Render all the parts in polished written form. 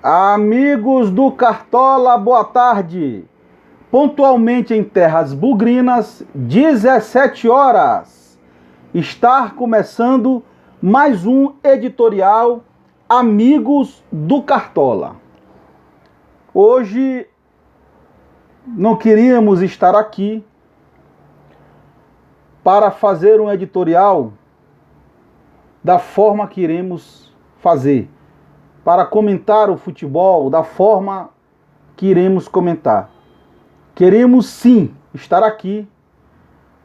Amigos do Cartola, boa tarde. Pontualmente em terras bugrinas, 17 horas. Está começando mais um editorial Amigos do Cartola. Hoje não queríamos estar aqui para fazer um editorial da forma que iremos fazer, para comentar o futebol da forma que iremos comentar. Queremos sim estar aqui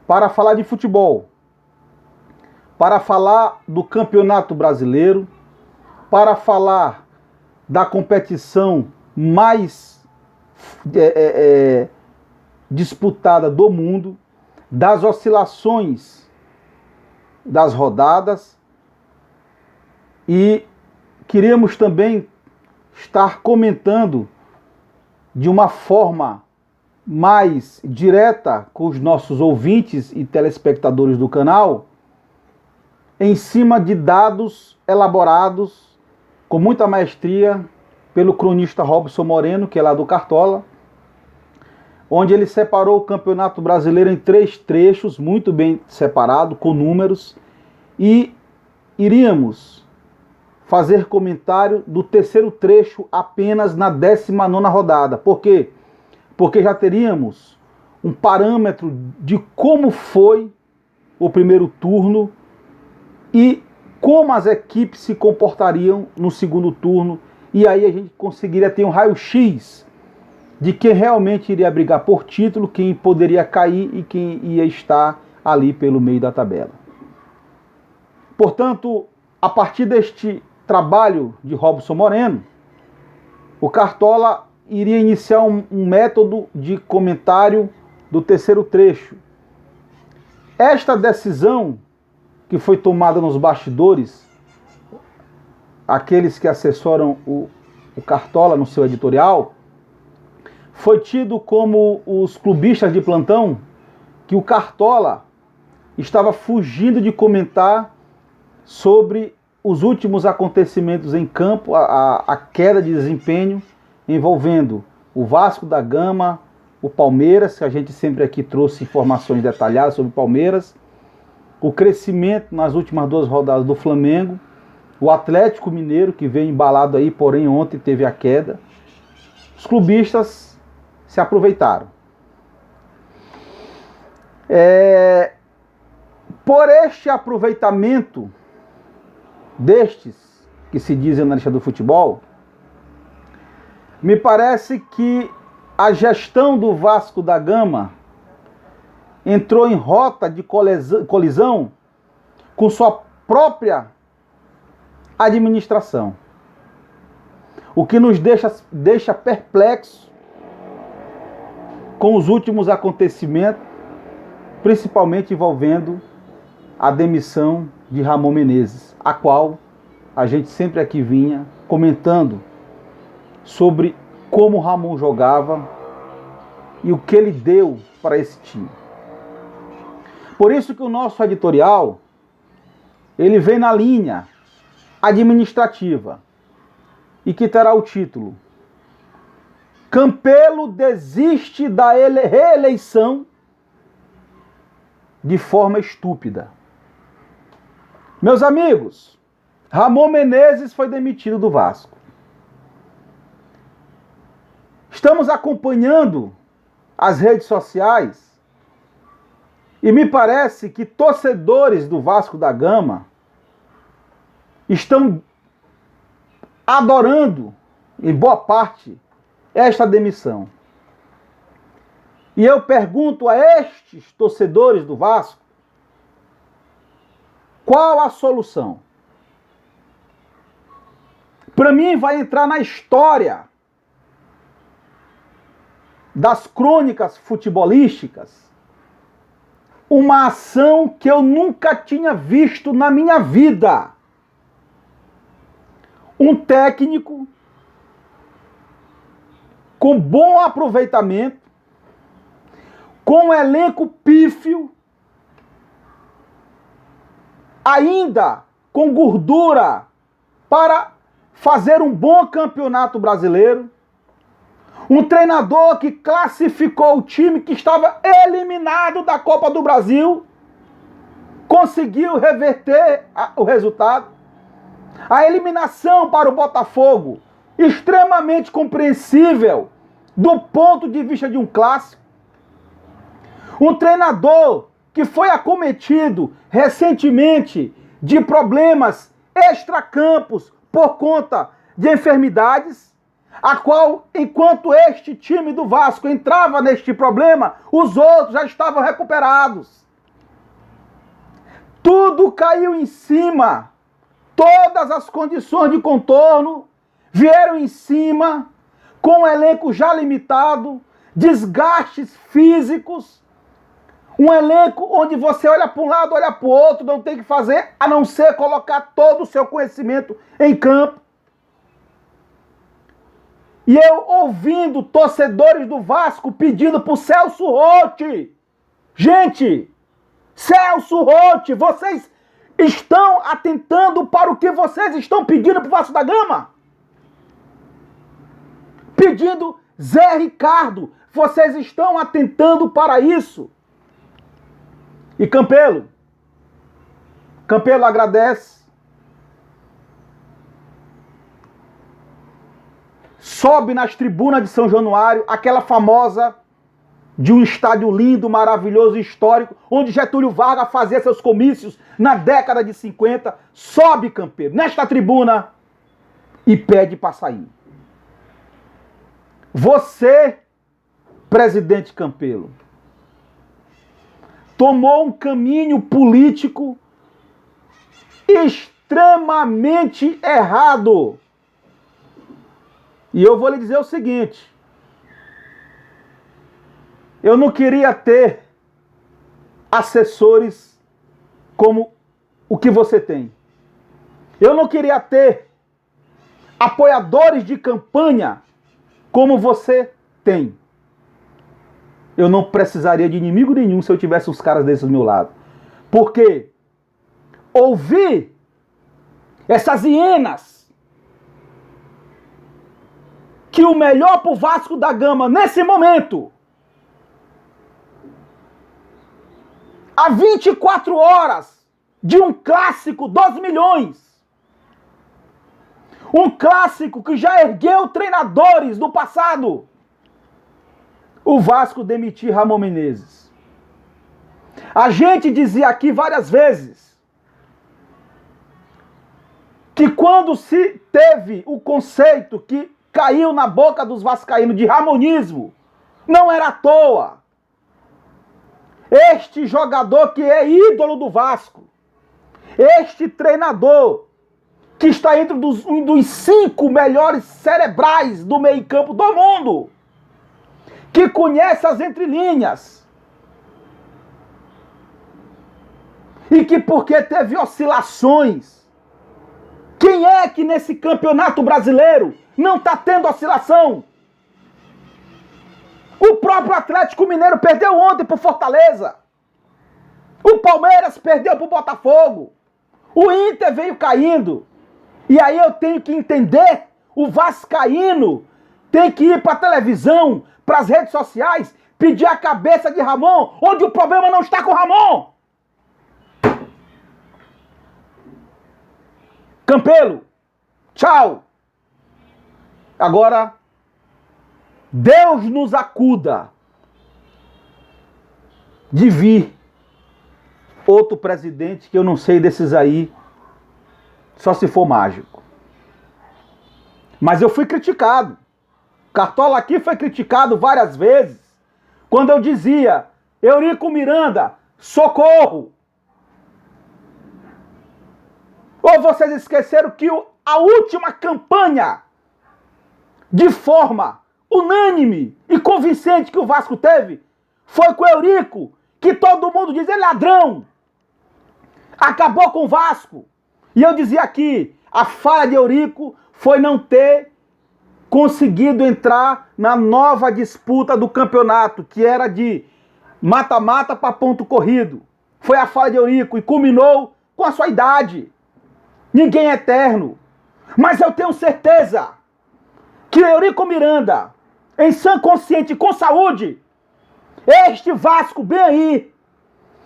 para falar de futebol, para falar do Campeonato Brasileiro, para falar da competição mais disputada do mundo, das oscilações das rodadas, e queríamos também estar comentando de uma forma mais direta com os nossos ouvintes e telespectadores do canal, em cima de dados elaborados com muita maestria pelo cronista Robson Moreno, que é lá do Cartola, onde ele separou o Campeonato Brasileiro em 3 trechos, muito bem separado, com números, e iríamos fazer comentário do 3º trecho apenas na 19ª rodada. Por quê? Porque já teríamos um parâmetro de como foi o primeiro turno e como as equipes se comportariam no segundo turno, e aí a gente conseguiria ter um raio-x de quem realmente iria brigar por título, quem poderia cair e quem ia estar ali pelo meio da tabela. Portanto, a partir deste trabalho de Robson Moreno, o Cartola iria iniciar um método de comentário do 3º trecho. Esta decisão que foi tomada nos bastidores, aqueles que assessoram o Cartola no seu editorial, foi tido como os clubistas de plantão que o Cartola estava fugindo de comentar sobre os últimos acontecimentos em campo, a queda de desempenho envolvendo o Vasco da Gama, o Palmeiras, que a gente sempre aqui trouxe informações detalhadas sobre o Palmeiras, o crescimento nas últimas 2 rodadas do Flamengo, o Atlético Mineiro, que veio embalado aí, porém ontem teve a queda. Os clubistas se aproveitaram. Por este aproveitamento destes que se dizem analista do futebol, me parece que a gestão do Vasco da Gama entrou em rota de colisão com sua própria administração, o que nos deixa perplexos com os últimos acontecimentos, principalmente envolvendo a demissão de Ramon Menezes, a qual a gente sempre aqui vinha comentando sobre como o Ramon jogava e o que ele deu para esse time. Por isso que o nosso editorial, ele vem na linha administrativa e que terá o título: Campelo desiste da reeleição de forma estúpida. Meus amigos, Ramon Menezes foi demitido do Vasco. Estamos acompanhando as redes sociais e me parece que torcedores do Vasco da Gama estão adorando, em boa parte, esta demissão. E eu pergunto a estes torcedores do Vasco, qual a solução? Para mim vai entrar na história das crônicas futebolísticas uma ação que eu nunca tinha visto na minha vida. Um técnico com bom aproveitamento, com um elenco pífio, ainda com gordura para fazer um bom campeonato brasileiro. Um treinador que classificou o time que estava eliminado da Copa do Brasil, conseguiu reverter o resultado. A eliminação para o Botafogo, extremamente compreensível do ponto de vista de um clássico. Um treinador que foi acometido recentemente de problemas extracampos por conta de enfermidades, a qual, enquanto este time do Vasco entrava neste problema, os outros já estavam recuperados. Tudo caiu em cima. Todas as condições de contorno vieram em cima, com um elenco já limitado, desgastes físicos, um elenco onde você olha para um lado, olha para o outro, não tem o que fazer a não ser colocar todo o seu conhecimento em campo. E eu ouvindo torcedores do Vasco pedindo para o Celso Roth. Gente, Celso Roth, vocês estão atentando para o que vocês estão pedindo para o Vasco da Gama? Pedindo Zé Ricardo, vocês estão atentando para isso? E Campelo agradece. Sobe nas tribunas de São Januário, aquela famosa de um estádio lindo, maravilhoso, histórico, onde Getúlio Vargas fazia seus comícios na década de 50. Sobe, Campelo, nesta tribuna e pede para sair. Você, presidente Campelo, tomou um caminho político extremamente errado. E eu vou lhe dizer o seguinte: eu não queria ter assessores como o que você tem. Eu não queria ter apoiadores de campanha como você tem. Eu não precisaria de inimigo nenhum se eu tivesse uns caras desses do meu lado. Porque ouvir essas hienas que o melhor pro Vasco da Gama nesse momento, há 24 horas de um clássico 2 milhões, um clássico que já ergueu treinadores do passado, o Vasco demitir Ramon Menezes. A gente dizia aqui várias vezes que quando se teve o conceito que caiu na boca dos vascaínos de ramonismo, não era à toa. Este jogador que é ídolo do Vasco, este treinador que está entre um dos 5 melhores cerebrais do meio-campo do mundo, que conhece as entrelinhas, e que porque teve oscilações, quem é que nesse campeonato brasileiro não está tendo oscilação? O próprio Atlético Mineiro perdeu ontem para o Fortaleza. O Palmeiras perdeu para o Botafogo. O Inter veio caindo. E aí eu tenho que entender, o vascaíno tem que ir para a televisão, para as redes sociais, pedir a cabeça de Ramon, onde o problema não está com o Ramon. Campelo, tchau. Agora, Deus nos acuda de vir outro presidente que eu não sei desses aí, só se for mágico. Mas eu fui criticado. Cartola aqui foi criticado várias vezes quando eu dizia: Eurico Miranda, socorro! Ou vocês esqueceram que a última campanha de forma unânime e convincente que o Vasco teve foi com o Eurico, que todo mundo diz, ele é ladrão. Acabou com o Vasco. E eu dizia aqui, a falha de Eurico foi não ter conseguido entrar na nova disputa do campeonato, que era de mata-mata para ponto corrido. Foi a falha de Eurico e culminou com a sua idade. Ninguém é eterno. Mas eu tenho certeza que Eurico Miranda, em sã consciência e com saúde, este Vasco bem aí,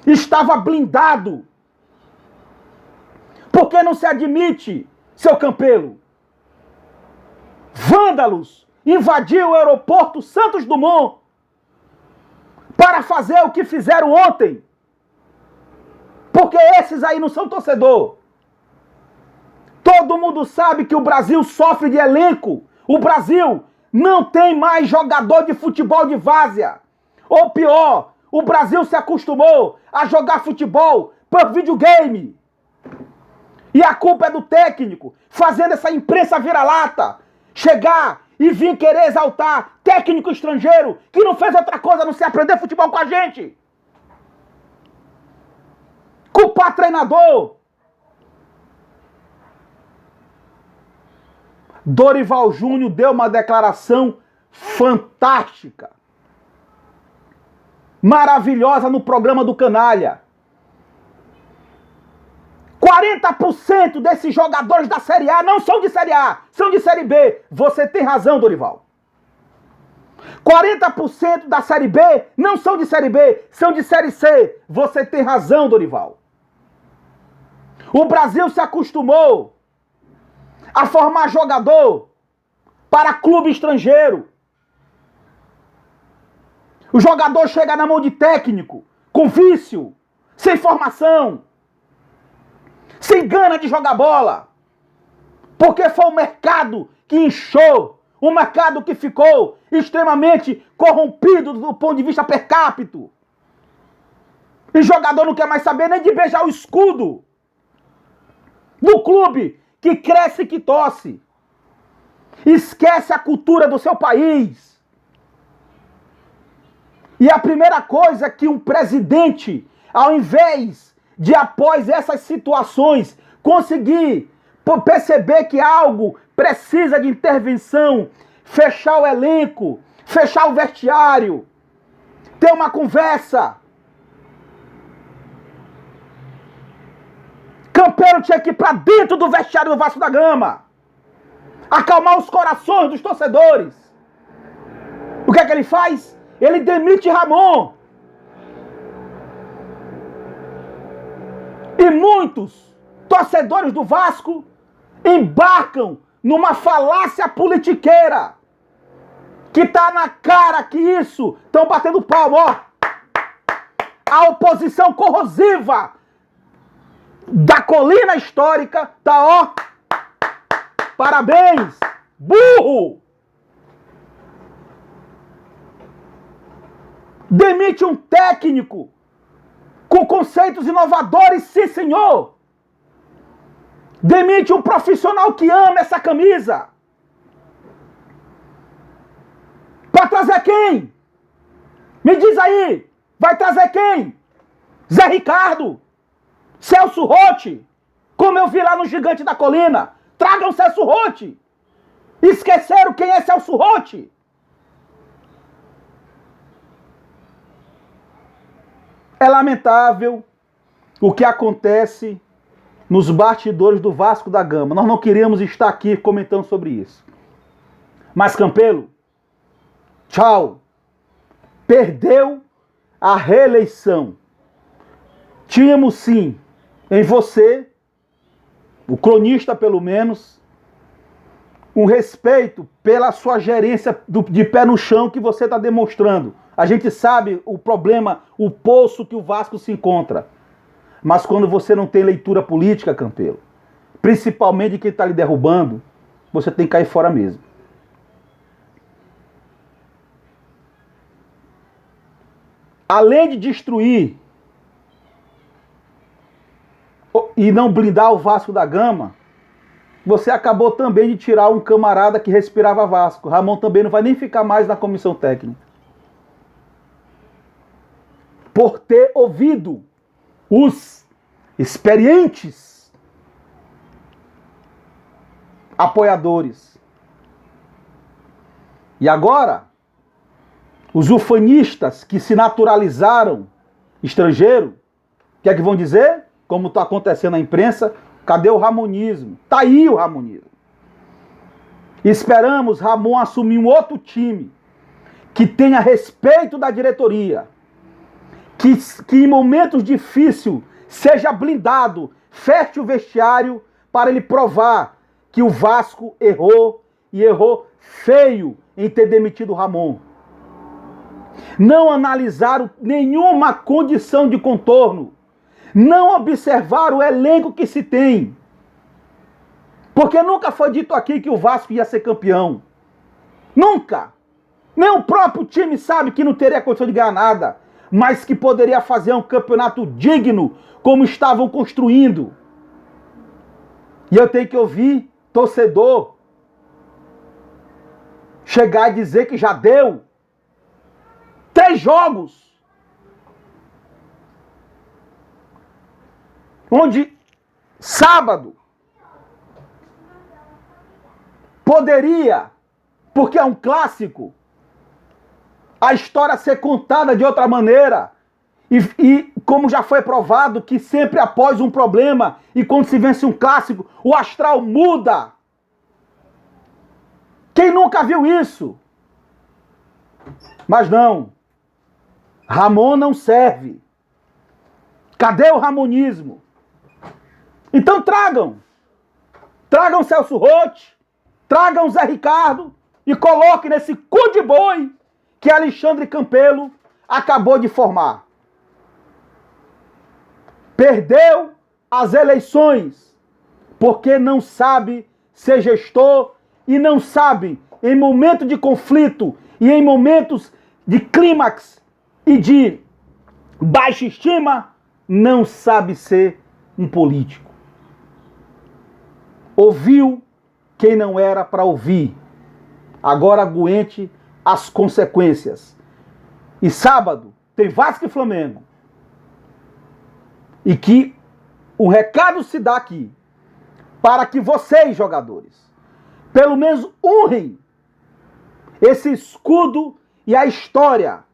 estava blindado. Porque não se admite, seu Campelo, vândalos invadiu o aeroporto Santos Dumont para fazer o que fizeram ontem. Porque esses aí não são torcedor. Todo mundo sabe que o Brasil sofre de elenco. O Brasil não tem mais jogador de futebol de várzea. Ou pior, o Brasil se acostumou a jogar futebol por videogame. E a culpa é do técnico, fazendo essa imprensa vira-lata chegar e vir querer exaltar técnico estrangeiro que não fez outra coisa a não ser aprender futebol com a gente. Culpar treinador. Dorival Júnior deu uma declaração fantástica, maravilhosa no programa do Canalha. 40% desses jogadores da Série A não são de Série A, são de Série B. Você tem razão, Dorival. 40% da Série B não são de Série B, são de Série C. Você tem razão, Dorival. O Brasil se acostumou a formar jogador para clube estrangeiro. O jogador chega na mão de técnico, com vício, sem formação, sem gana de jogar bola. Porque foi o mercado que inchou, um mercado que ficou extremamente corrompido do ponto de vista per capita. E o jogador não quer mais saber nem de beijar o escudo do clube que cresce e que tosse. Esquece a cultura do seu país. E a primeira coisa que um presidente, ao invés de após essas situações conseguir perceber que algo precisa de intervenção, fechar o elenco, fechar o vestiário, ter uma conversa. Campelo tinha que ir para dentro do vestiário do Vasco da Gama, acalmar os corações dos torcedores. O que é que ele faz? Ele demite Ramon. E muitos torcedores do Vasco embarcam numa falácia politiqueira que tá na cara que isso, estão batendo palma, ó. A oposição corrosiva da colina histórica tá, ó. Parabéns, burro! Demite um técnico com conceitos inovadores, sim, senhor. Demite um profissional que ama essa camisa. Para trazer quem? Me diz aí. Vai trazer quem? Zé Ricardo? Celso Rotti? Como eu vi lá no Gigante da Colina. Tragam Celso Rotti. Esqueceram quem é Celso Rotti? É lamentável o que acontece nos bastidores do Vasco da Gama. Nós não queríamos estar aqui comentando sobre isso. Mas Campelo, tchau. Perdeu a reeleição. Tínhamos sim em você, o cronista pelo menos, um respeito pela sua gerência de pé no chão que você está demonstrando. A gente sabe o problema, o poço que o Vasco se encontra. Mas quando você não tem leitura política, Campelo, principalmente de quem está lhe derrubando, você tem que cair fora mesmo. Além de destruir e não blindar o Vasco da Gama, você acabou também de tirar um camarada que respirava Vasco. Ramon também não vai nem ficar mais na comissão técnica. Por ter ouvido os experientes apoiadores. E agora, os ufanistas que se naturalizaram estrangeiro, o que é que vão dizer? Como está acontecendo na imprensa, cadê o ramonismo? Está aí o ramonismo. Esperamos Ramon assumir um outro time que tenha respeito da diretoria, que em momentos difíceis seja blindado, feche o vestiário para ele provar que o Vasco errou e errou feio em ter demitido o Ramon. Não analisaram nenhuma condição de contorno, não observaram o elenco que se tem. Porque nunca foi dito aqui que o Vasco ia ser campeão. Nunca. Nem o próprio time sabe que não teria condição de ganhar nada, mas que poderia fazer um campeonato digno, como estavam construindo. E eu tenho que ouvir torcedor chegar e dizer que já deu 3 jogos onde sábado poderia, porque é um clássico, a história ser contada de outra maneira. E como já foi provado que sempre após um problema e quando se vence um clássico, o astral muda. Quem nunca viu isso? Mas não. Ramon não serve. Cadê o ramonismo? Então tragam. Tragam Celso Roth, tragam Zé Ricardo e coloquem nesse cu de boi que Alexandre Campelo acabou de formar. Perdeu as eleições porque não sabe ser gestor e não sabe, em momento de conflito e em momentos de clímax e de baixa estima, não sabe ser um político. Ouviu quem não era para ouvir. Agora aguente as consequências. E sábado tem Vasco e Flamengo. E que o recado se dá aqui para que vocês, jogadores, pelo menos honrem esse escudo e a história